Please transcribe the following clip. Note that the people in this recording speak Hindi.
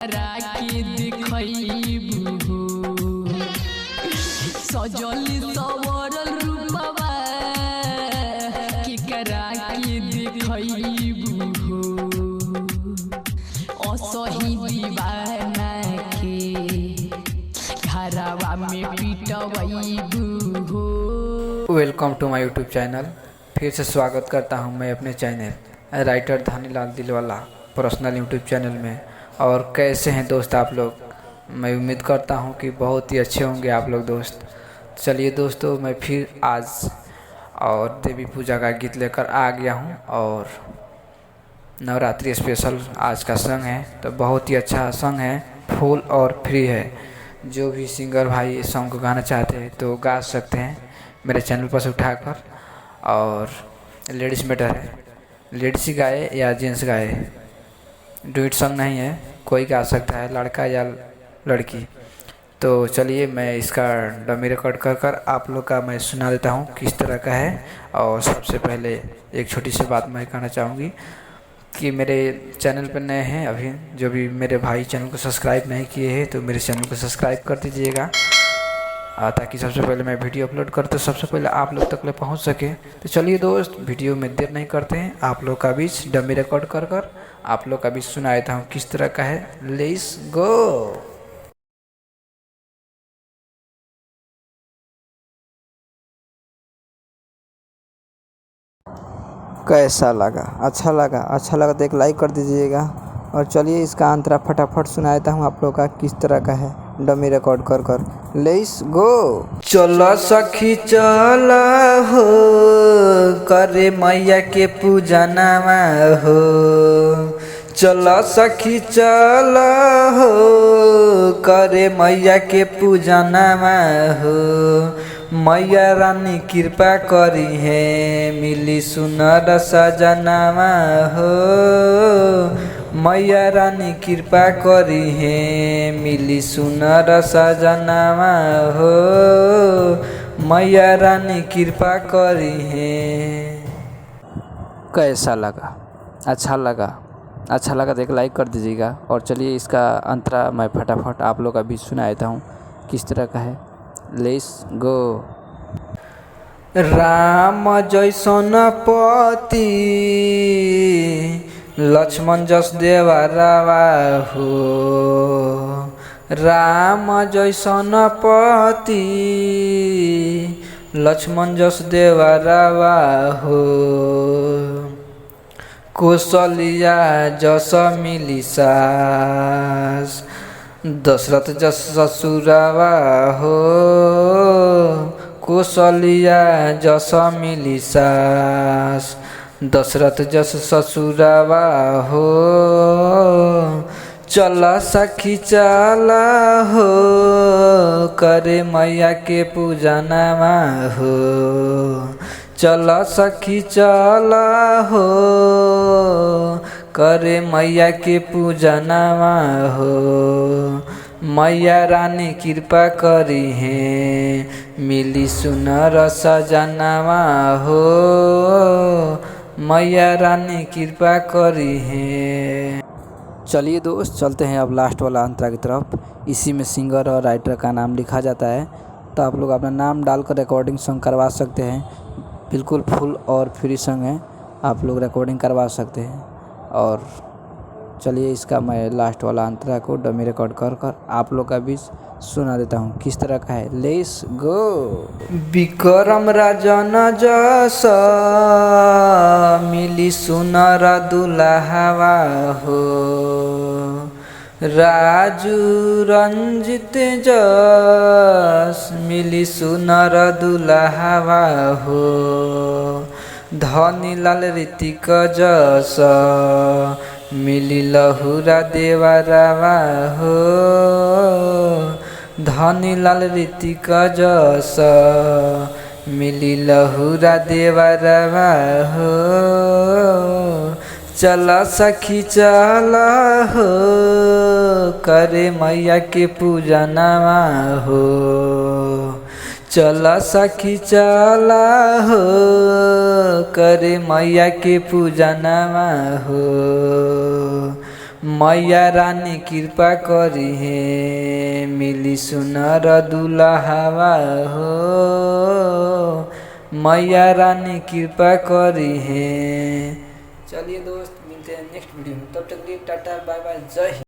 राखी दिखइबू सजली सवरल रूपवा की राखी दिखइबू असही दीवाना के घरवा में पिटवइबू। Welcome to my YouTube channel. फिर से स्वागत करता हूं मैं अपने channel writer Dhanilal Dilwala personal YouTube channel में। और कैसे हैं दोस्त आप लोग? मैं उम्मीद करता हूं कि बहुत ही अच्छे होंगे आप लोग दोस्त। चलिए दोस्तों, मैं फिर आज और देवी पूजा का गीत लेकर आ गया हूं और नवरात्रि स्पेशल आज का सॉन्ग है। तो बहुत ही अच्छा सॉन्ग है, फुल और फ्री है। जो भी सिंगर भाई इस सॉन्ग को गाना चाहते हैं तो गा सकते हैं मेरे चैनल पर से उठाकर। और लेडीज़ मैटर है, लेडीज़ ही गाए या जेंट्स गाए, डुएट सॉन्ग नहीं है, कोई गा सकता है, लड़का या लड़की। तो चलिए मैं इसका डमी रिकॉर्ड कर आप लोग का मैं सुना देता हूँ किस तरह का है। और सबसे पहले एक छोटी सी बात मैं कहना चाहूँगी कि मेरे चैनल पर नए हैं, अभी जो भी मेरे भाई चैनल को सब्सक्राइब नहीं किए हैं तो मेरे चैनल को सब्सक्राइब कर दीजिएगा, ताकि सबसे पहले मैं वीडियो अपलोड करते सबसे पहले आप लोग तक ले पहुंच सके। तो चलिए दोस्त, वीडियो में देर नहीं करते हैं, आप लोग का बीच डमी रिकॉर्ड कर आप लोग का बीच सुना देता हूँ किस तरह का है। Let's go. कैसा लगा? अच्छा लगा तो एक लाइक कर दीजिएगा। और चलिए इसका अंतरा फटाफट सुना देता हूँ आप लोग का किस तरह का है, डमी रिकॉर्ड कर लेट्स गो। चलो सखी चल हो करे मैया के पूजा नामा हो, चलो सखी चल हो करे मैया के पूजा नामा हो। मैया रानी कृपा करी है मिली सुनर सजनामा हो। मैया रानी कृपा करी है मिली सुनर सजनामा हो। मैया रानी कृपा करी है। कैसा लगा? अच्छा लगा तो एक लाइक कर दीजिएगा। और चलिए इसका अंतरा मैं फटाफट आप लोग का बीच सुना देता हूँ किस तरह का है। Let's go. राम जैसन पति लक्ष्मण जस देवरवा हो। राम जैसन पति लक्ष्मण जस देवरवा हो। कौशल्या जस मिली सास दशरथ जस ससुरवा हो। कौशल्या जस मिली सास दशरथ जस ससुरवा हो। चला सखी चला हो करे मैया के पूजा नामा हो। चला सखी चला हो करे मैया के पूजा नामा हो। मैया रानी कृपा करी है मिली सुनर सजनामा हो। मैया रानी कृपा करी है। चलिए दोस्त, चलते हैं अब लास्ट वाला अंतरा की तरफ। इसी में सिंगर और राइटर का नाम लिखा जाता है, तो आप लोग अपना नाम डालकर रिकॉर्डिंग सॉन्ग करवा सकते हैं। बिल्कुल फुल और फ्री सॉन्ग है, आप लोग रिकॉर्डिंग करवा सकते हैं। और चलिए इसका मैं लास्ट वाला अंतरा को डमी रिकॉर्ड कर आप लोग का बीच सुना देता हूँ किस तरह का है। Let's go. विक्रम राजन जस मिली सुनर दुल्हवा हो। राजू रंजित जस मिली सुनर दुल्हवा हो। धनीलाल ऋतिक जस मिली लहुरा देवरवा हो। धनीलाल ऋतिक जस मिली लहुरा देवरवा हो। चला सखी चला हो करे मैया के पूजा नामा हो। चला सखी चला हो करे मैया के पूजा नामा हो। मैया रानी कृपा करी है मिली सुनर दुल्हवा हो। मैया रानी कृपा करी है। चलिए दोस्त, मिलते हैं नेक्स्ट वीडियो में, तब तक के लिए टाटा बाय बाय, जय हिंद।